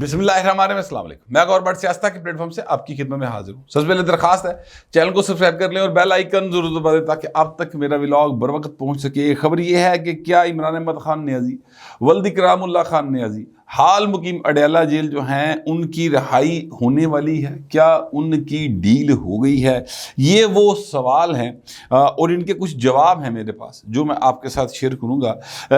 بسم اللہ الرحمن الرحیم، السلام علیکم۔ میں گور بٹ سیاستہ کے پلیٹ فارم سے آپ کی خدمت میں حاضر ہوں۔ سب سے پہلے درخواست ہے چینل کو سبسکرائب کر لیں اور بیل آئیکن ضرور دبا دیں تاکہ آپ تک میرا ولاگ بر وقت پہنچ سکے۔ خبر یہ ہے کہ کیا عمران احمد خان نیازی، ولد اکرام اللہ خان نیازی حال مقیم اڈیالہ جیل جو ہیں ان کی رہائی ہونے والی ہے؟ کیا ان کی ڈیل ہو گئی ہے؟ یہ وہ سوال ہیں اور ان کے کچھ جواب ہیں میرے پاس جو میں آپ کے ساتھ شیئر کروں گا۔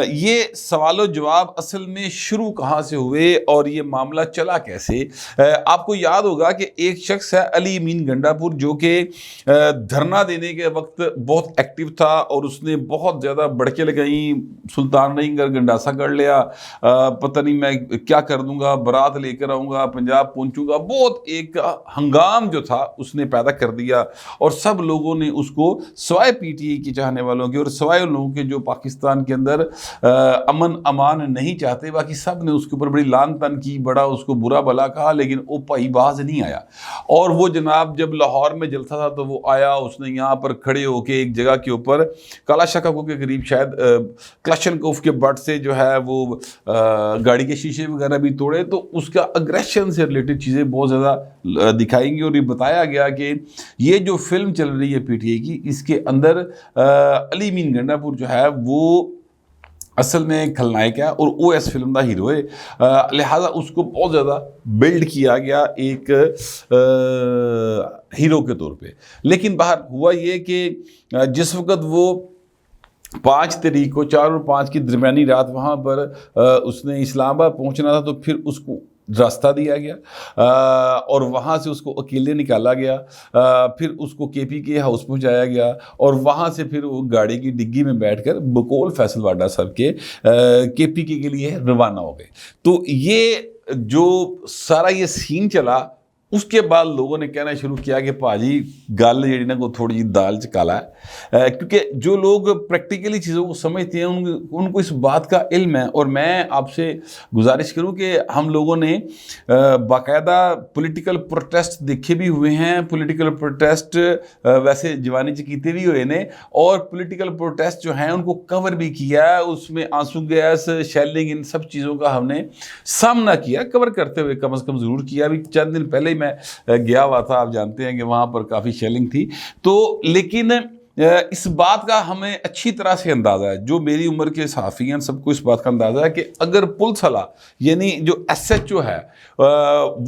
یہ سوال و جواب اصل میں شروع کہاں سے ہوئے اور یہ معاملہ چلا کیسے؟ آپ کو یاد ہوگا کہ ایک شخص ہے علی امین گنڈا پور، جو کہ دھرنا دینے کے وقت بہت ایکٹیو تھا اور اس نے بہت زیادہ بڑکے لگائیں، سلطان رحیم کا گنڈاسا کر لیا، پتہ نہیں میں کیا کر دوں گا، برات لے کر آؤں گا، پنجاب پہنچوں گا، بہت ایک ہنگام جو تھا اس نے پیدا کر دیا۔ اور سب لوگوں نے اس کو سوائے پی ٹی آئی کی چاہنے والوں کے اور سوائے لوگوں کے جو پاکستان کے اندر امن امان نہیں چاہتے، باقی سب نے اس کے اوپر بڑی لان تان کی، بڑا اس کو برا بلا کہا، لیکن وہ پائی باز نہیں آیا۔ اور وہ جناب جب لاہور میں جلسہ تھا تو وہ آیا، اس نے یہاں پر کھڑے ہو کے ایک جگہ کے اوپر کالا شکاکو کے قریب شاید کلاشنکوف کے بٹ سے جو ہے وہ گاڑی کے شیشے وغیرہ بھی توڑے، تو اس کا اگریشن سے ریلیٹڈ چیزیں بہت زیادہ دکھائیں گی۔ اور یہ بتایا گیا کہ یہ جو فلم چل رہی ہے پی ٹی آئی کی، اس کے اندر علی امین گنڈا پور جو ہے وہ اصل میں کھلنائک ہے اور O S film the hero ہے، لہٰذا اس کو بہت زیادہ بلڈ کیا گیا ایک ہیرو کے طور پہ۔ لیکن باہر ہوا یہ کہ جس وقت وہ 5 تاریخ کو 4 اور 5 کی درمیانی رات وہاں پر اس نے اسلام آباد پہنچنا تھا، تو پھر اس کو راستہ دیا گیا اور وہاں سے اس کو اکیلے نکالا گیا، پھر اس کو کے پی کے ہاؤس پہنچایا گیا اور وہاں سے پھر وہ گاڑی کی ڈگی میں بیٹھ کر بقول فیصل واڈا صاحب کے پی کے لیے روانہ ہو گئے۔ تو یہ جو سارا یہ سین چلا، اس کے بعد لوگوں نے کہنا شروع کیا کہ پاجی گل جیڑی نا کو تھوڑی جی دال چ کالا ہے، کیونکہ جو لوگ پریکٹیکلی چیزوں کو سمجھتے ہیں ان کو اس بات کا علم ہے۔ اور میں آپ سے گزارش کروں کہ ہم لوگوں نے باقاعدہ پولیٹیکل پروٹیسٹ دیکھے بھی ہوئے ہیں، پولیٹیکل پروٹیسٹ ویسے جوانی چ کیتے بھی ہوئے نے، اور پولیٹیکل پروٹیسٹ جو ہیں ان کو کور بھی کیا ہے، اس میں آنسو گیس، شیلنگ، ان سب چیزوں کا ہم نے سامنا کیا، کور کرتے ہوئے کم از کم ضرور کیا۔ ابھی چند دن پہلے میں گیا ہوا تھا، آپ جانتے ہیں کہ وہاں پر کافی شیلنگ تھی، تو لیکن اس بات کا ہمیں اچھی طرح سے اندازہ ہے، جو میری عمر کے صحافی ہیں سب کو اس بات کا اندازہ ہے کہ اگر پولیس والا یعنی جو ایس ایچ او ہے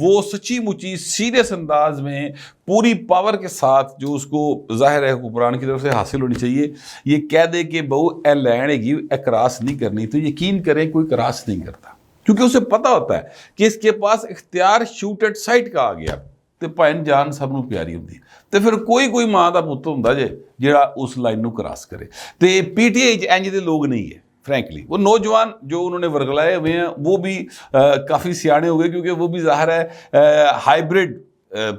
وہ سچی مچی سیریس انداز میں پوری پاور کے ساتھ جو اس کو ظاہر ہے حکمران کی طرف سے حاصل ہونی چاہیے، یہ کہہ دے کہ بہو اے لینڈ گی اے کراس نہیں کرنی، تو یقین کریں کوئی کراس نہیں کرتا، کیونکہ اسے پتہ ہوتا ہے کہ اس کے پاس اختیار شوٹ ایٹ سائٹ کا آ گیا تے پائن جان سب نو پیاری ہوندی، تے پھر کوئی ماں دا پتر ہوندا جے جڑا اس لائن نو کراس کرے۔ تے پی ٹی آئی انج دے لوگ نہیں ہے فرینکلی، وہ نوجوان جو انہوں نے ورگلائے ہوئے ہیں وہ بھی کافی سیانے ہو گئے، کیونکہ وہ بھی ظاہر ہے ہائیبرڈ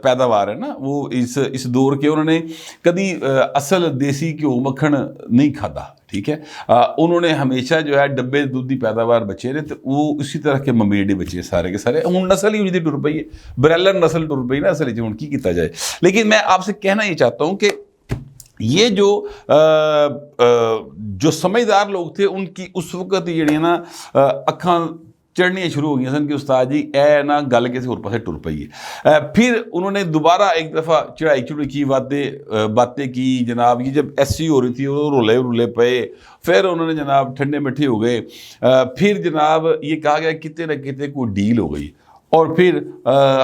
پیداوار ہے نا، وہ اس دور کے انہوں نے کبھی اصل دیسی گھیو مکھن نہیں کھادا، ٹھیک ہے، انہوں نے ہمیشہ جو ہے ڈبے دودھی پیداوار بچے رہے، تو وہ اسی طرح کے ممیڈے بچے سارے کے سارے، ہوں نسل ہی انہی دی ٹر پئی ہے، بریلر نسل ٹر پئی نا اصل ہوں کی کیتا جائے۔ لیکن میں آپ سے کہنا یہ چاہتا ہوں کہ یہ جو سمجھدار لوگ تھے ان کی اس وقت جڑی نا اکھاں چڑھنیاں شروع ہو گئی سن کہ استاد جی اے نا گل کسی اور پاسے ٹر پئی ہے۔ پھر انہوں نے دوبارہ ایک دفعہ چڑھائی کی باتیں کی جناب، یہ جب ایس سی ہو رہی تھی وہ رولے پئے، پھر انہوں نے جناب ٹھنڈے مٹھے ہو گئے، پھر جناب یہ کہا گیا کتے نہ کتے کوئی ڈیل ہو گئی، اور پھر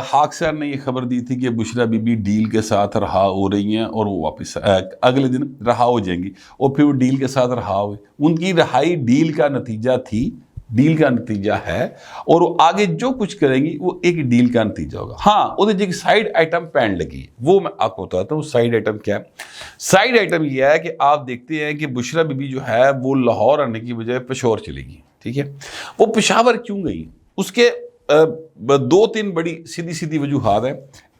خاک صاحب نے یہ خبر دی تھی کہ بشرا بی بی ڈیل کے ساتھ رہا ہو رہی ہیں اور وہ واپس اگلے دن رہا ہو جائیں گی، اور پھر وہ ڈیل کے ساتھ رہا ہوئے، ان کی رہائی ڈیل کا نتیجہ تھی، ڈیل کا نتیجہ ہے، اور وہ آگے جو کچھ کریں گی وہ ایک ڈیل کا نتیجہ ہوگا۔ ہاں وہ ایک سائیڈ آئٹم پین لگی، وہ میں آپ کو بتاتا ہوں سائیڈ آئٹم کیا ہے۔ سائیڈ آئٹم یہ ہے کہ آپ دیکھتے ہیں کہ بشرا بی بی جو ہے وہ لاہور آنے کی بجائے پشاور چلے گئی، ٹھیک ہے، وہ پشاور کیوں گئی؟ اس کے 2-3 بڑی سیدھی وجوہات ہیں۔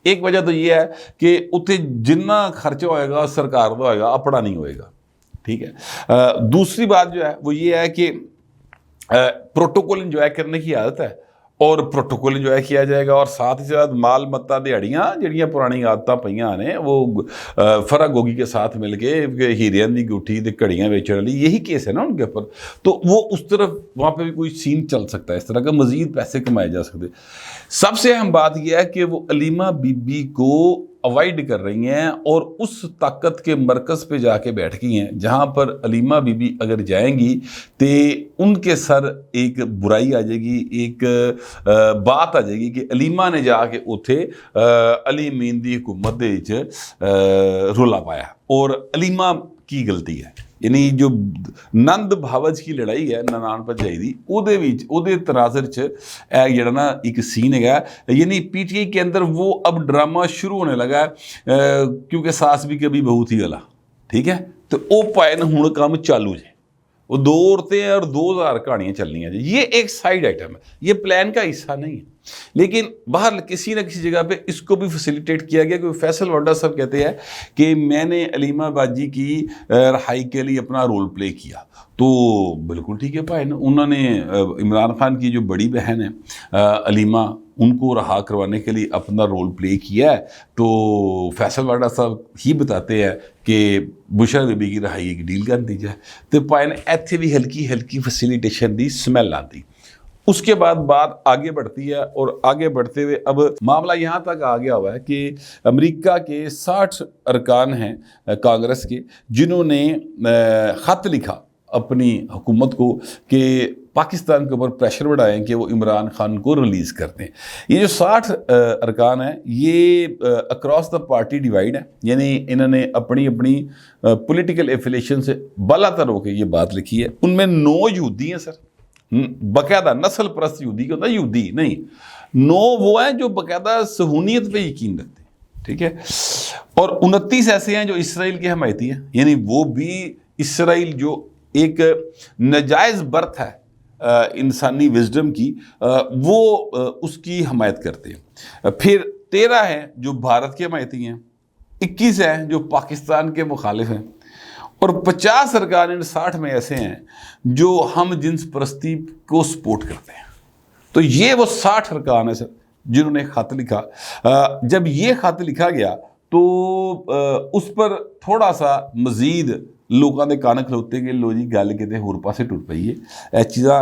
ایک وجہ تو یہ ہے کہ اتنے جنہ خرچہ ہوئے گا سرکار کا ہوئے گا، اپنا نہیں ہوئے گا، ٹھیک ہے۔ دوسری بات جو ہے وہ یہ ہے کہ پروٹوکول انجوائے کرنے کی عادت ہے، اور پروٹوکول انجوائے کیا جائے گا, اور ساتھ ہی ساتھ مال متا دیہڑیاں جڑیاں پرانی عادتاں پئیاں نے وہ فرا گوگی کے ساتھ مل کے ہیریاں دی گٹھی تے گھڑیاں بیچنے والی, یہی کیس ہے نا ان کے اوپر. تو وہ اس طرف وہاں پہ بھی کوئی سین چل سکتا ہے اس طرح کا, مزید پیسے کمائے جا سکتے. سب سے اہم بات یہ ہے کہ وہ علیمہ بی بی کو اوائڈ کر رہی ہیں اور اس طاقت کے مرکز پہ جا کے بیٹھ گئی ہیں جہاں پر علیمہ بی بی اگر جائیں گی تو ان کے سر ایک برائی آ جائے گی, ایک بات آ جائے گی کہ علیمہ نے جا کے اتھے علی مین دی حکومت دے وچ رولا پایا اور علیمہ کی غلطی ہے. یعنی جو نند بھاوج کی لڑائی ہے ننان بھرجائی دی, اودے تناظر چ اے جڑا نا ایک سین ہے, یعنی پی ٹی آئی کے اندر وہ اب ڈرامہ شروع ہونے لگا ہے کیونکہ ساس بھی کبھی بہو تھی گلا, ٹھیک ہے, تو او پائے نا ہن کام چالو جے, وہ 2 عورتیں اور 2000 کہانیاں چلنی ہیں. یہ ایک سائیڈ آئٹم ہے, یہ پلان کا حصہ نہیں ہے, لیکن باہر کسی نہ کسی جگہ پہ اس کو بھی فیسیلیٹیٹ کیا گیا. کہ فیصل وڈا صاحب کہتے ہیں کہ میں نے علیمہ باجی کی رہائی کے لیے اپنا رول پلے کیا, تو بالکل ٹھیک ہے بھائی, انہوں نے عمران خان کی جو بڑی بہن ہے علیمہ, ان کو رہا کروانے کے لیے اپنا رول پلے کیا ہے. تو فیصل واڈا صاحب ہی بتاتے ہیں کہ بشرا بی بی کی رہائی ایک ڈیل کر دی جائے, تو پائے ایتھے بھی ہلکی ہلکی فیسیلیٹیشن دی سمیل آتی. اس کے بعد بات آگے بڑھتی ہے, اور آگے بڑھتے ہوئے اب معاملہ یہاں تک آ گیا ہوا ہے کہ امریکہ کے 60 ارکان ہیں کانگریس کے جنہوں نے خط لکھا اپنی حکومت کو کہ پاکستان کے اوپر پریشر بڑھائیں کہ وہ عمران خان کو ریلیز کر دیں. یہ جو 60 ارکان ہیں یہ اکراس دا پارٹی ڈیوائیڈ ہے, یعنی انہوں نے اپنی پولیٹیکل ایفیلیشن سے بالا تر ہو کے یہ بات لکھی ہے. ان میں 9 یہودی ہیں سر, باقاعدہ نسل پرست یہودی کا ہوتا ہے, یہودی نہیں, 9 وہ ہیں جو باقاعدہ صہیونیت پہ یقین رکھتے ہیں, ٹھیک ہے, اور 29 ایسے ہیں جو اسرائیل کے حمایتی ہیں, یعنی وہ بھی اسرائیل جو ایک ناجائز برتھ ہے انسانی وزڈم کی, وہ اس کی حمایت کرتے ہیں. پھر 13 ہیں جو بھارت کے حمایتی ہیں, 21 ہیں جو پاکستان کے مخالف ہیں, اور 50 ارکان ان 60 میں ایسے ہیں جو ہم جنس پرستی کو سپورٹ کرتے ہیں. تو یہ وہ 60 ارکان ہیں سر جنہوں نے خط لکھا. جب یہ خط لکھا گیا تو اس پر تھوڑا سا مزید لوگوں نے کان کھلوتے کہ لو جی گل کتے ہور پاسے ٹر پئی ہے, اے چیزاں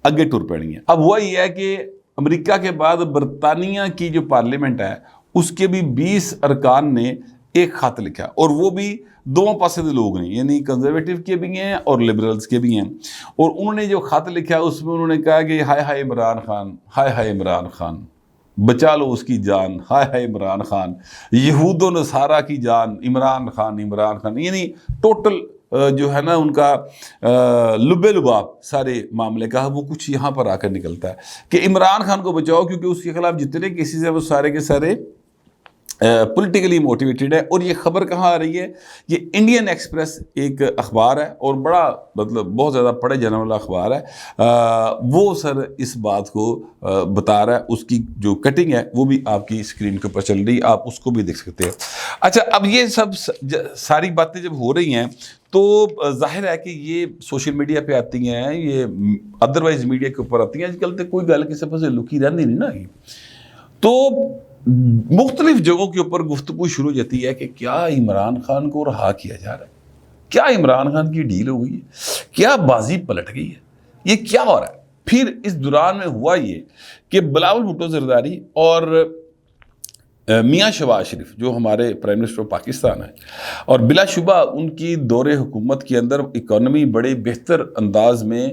اگے ٹر پڑی ہیں. اب وہ یہ ہے کہ امریکہ کے بعد برطانیہ کی جو پارلیمنٹ ہے اس کے بھی 20 ارکان نے ایک خط لکھا, اور وہ بھی دونوں پاسے دے لوگ نہیں, یعنی کنزرویٹو کے بھی ہیں اور لبرلز کے بھی ہیں. اور انہوں نے جو خط لکھا اس میں انہوں نے کہا کہ ہائے ہائے عمران خان, ہائے ہائے عمران خان, بچا لو اس کی جان, ہائے ہائے عمران خان, یہود و نصارہ کی جان, عمران خان عمران خان. یعنی ٹوٹل جو ہے نا ان کا لبے لباب سارے معاملے کا وہ کچھ یہاں پر آ کر نکلتا ہے کہ عمران خان کو بچاؤ, کیونکہ اس کے خلاف جتنے کیسز ہیں وہ سارے کے سارے پولیٹیکلی موٹیویٹیڈ ہے. اور یہ خبر کہاں آ رہی ہے, یہ انڈین ایکسپریس ایک اخبار ہے اور بڑا بہت زیادہ پڑھے جانے والا اخبار ہے, وہ سر اس بات کو بتا رہا ہے. اس کی جو کٹنگ ہے وہ بھی آپ کی اسکرین کے اوپر چل رہی, آپ اس کو بھی دیکھ سکتے ہیں. اچھا, اب یہ سب ساری باتیں جب ہو رہی ہیں تو ظاہر ہے کہ یہ سوشل میڈیا پہ آتی ہیں, یہ ادروائز میڈیا کے اوپر آتی ہیں. آج کل تو کوئی گل کسی پاس لکی رہتی نہیں نا, تو مختلف جگہوں کے اوپر گفتگو شروع ہو جاتی ہے کہ کیا عمران خان کو رہا کیا جا رہا ہے, کیا عمران خان کی ڈیل ہو گئی ہے, کیا بازی پلٹ گئی ہے, یہ کیا ہو رہا ہے. پھر اس دوران میں ہوا یہ کہ بلاول بھٹو زرداری اور میاں شہباز شریف جو ہمارے پرائم منسٹر پاکستان ہیں, اور بلا شبہ ان کی دور حکومت کے اندر اکانومی بڑے بہتر انداز میں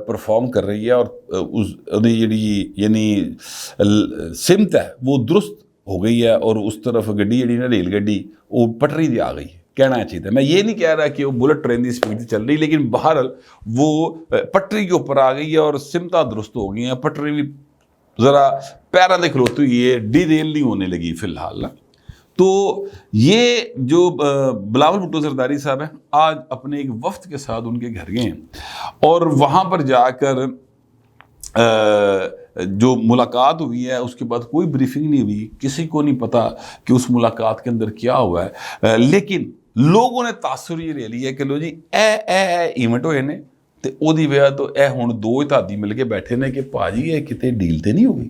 پرفارم کر رہی ہے, اور یعنی سمت ہے وہ درست ہو گئی ہے, اور اس طرف گڈی جڑی نا ریل گڈی وہ پٹری دی آ گئی ہے. کہنا چاہیے, میں یہ نہیں کہہ رہا کہ وہ بلٹ ٹرین کی سپیڈ سے چل رہی, لیکن بہرحال وہ پٹری کے اوپر آ گئی ہے اور سمتیں درست ہو گئی ہیں. پٹری بھی ذرا پیروں دے کھلوتی ہوئی ہے, ڈی ریل نہیں ہونے لگی فی الحال. تو یہ جو بلاول بھٹو زرداری صاحب ہیں آج اپنے ایک وفد کے ساتھ ان کے گھر گئے ہیں, اور وہاں پر جا کر جو ملاقات ہوئی ہے اس کے بعد کوئی بریفنگ نہیں ہوئی, کسی کو نہیں پتا کہ اس ملاقات کے اندر کیا ہوا ہے. لیکن لوگوں نے تاثر یہ لے لی ہے کہ لو جی ایونٹ ہوئے نے, ਤੇ ਉਹਦੀ ਵਜ੍ਹਾ ਤੋਂ ਇਹ ਹੁਣ ਦੋ ਇਤਿਹਾਦੀ ਮਿਲ ਕੇ ਬੈਠੇ ਨੇ ਕਿ ਭਾਜੀ ਇਹ ਕਿਤੇ ਡੀਲ ਤੇ ਨਹੀਂ ਹੋ ਗਈ,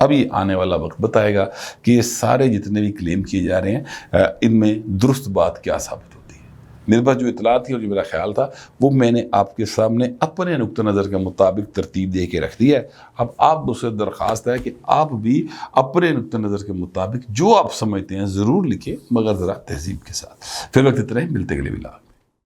ابھی آنے والا وقت بتائے گا کہ یہ سارے جتنے بھی کلیم کیے جا رہے ہیں ان میں درست بات کیا ثابت ہوتی ہے۔ میرے پاس جو اطلاعات تھی اور جو میرا خیال تھا وہ میں نے آپ کے سامنے اپنے نقطہ نظر کے مطابق ترتیب دے کے رکھ دی ہے۔ اب آپ سے درخواست ہے کہ آپ بھی اپنے نقطہ نظر کے مطابق جو آپ سمجھتے ہیں ضرور لکھیں، مگر ذرا تہذیب کے ساتھ۔ پھر وقت اتنا ہی، ملتے اگلے ولاگ۔